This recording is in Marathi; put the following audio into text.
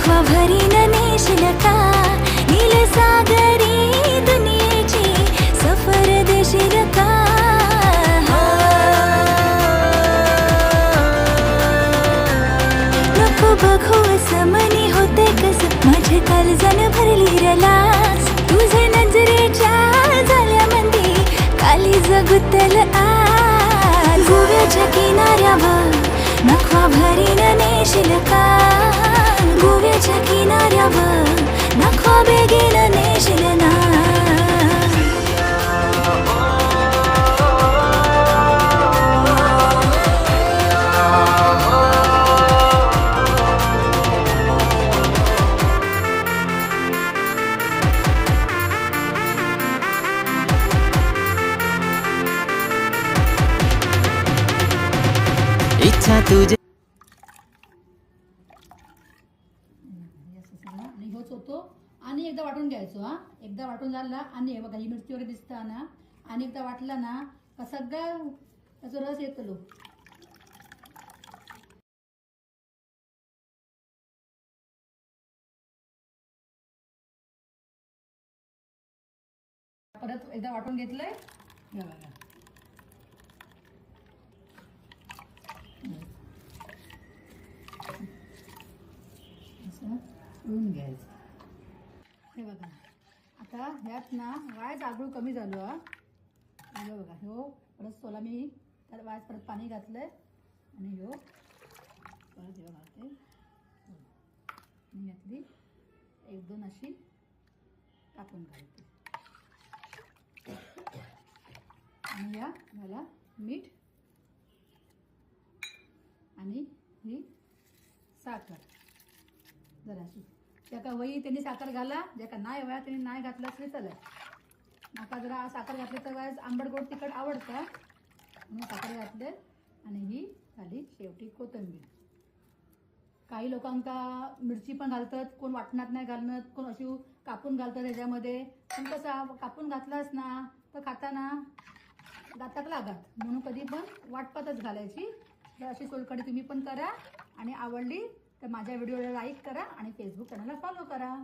नखवा भरीन नेशील का नील सागरी दुनियेची सफर देशील का नको बघू असमनी होते कस माझे काळजान भरली रलास तुझे नजरेच्या झाल्यामंदी काली जगुतल आज गोव्याच्या किनाऱ्यावर नखवा भरीन नेशील का गोव्याच्या किनाऱ्यावर नखवा बेगीन नेशील ना इच्छा तुझे आणि होच होतो आणि एकदा वाटून घ्यायचो हा एकदा वाटून झाला आणि हे बघा ही मिरची वगैरे दिसता ना आणि एकदा वाटला ना का सगळा त्याचा रस येतलो परत एकदा वाटून घेतलंय हे बघा उडून घ्यायचं हे बघा आता ह्यात ना वायच आगळू कमी झालो हा हे बघा ह्यो परत सोला मी त्याला वायच परत पाणी घातलंय आणि ह्यो परत हे बघा ते मी घातली एक दोन अशी टाकून घालते आणि ह्याला मीठ आणि ही साखर जराशी ज्याका वही त्यांनी साखर घाला ज्याका नाही वया त्यांनी नाही घातलं तरी चालेल माका जरा साखर घातली तर वायच आंबट गोड तिखट आवडतं म्हणून साखर घातले आणि ही झाली शेवटी कोथिंबीर काही लोकांका मिरची पण घालतात कोण वाटणात नाही घालणं कोण अशी कापून घालतात त्याच्यामध्ये पण कसं कापून घातलास ना तर खाताना दातात लागत म्हणून कधी पण वाटपातच घालायची तर अशी सोलकढी तुम्ही पण करा आणि आवडली तर माझ्या व्हिडिओला लाईक करा आणि फेसबुक चॅनलला फॉलो करा.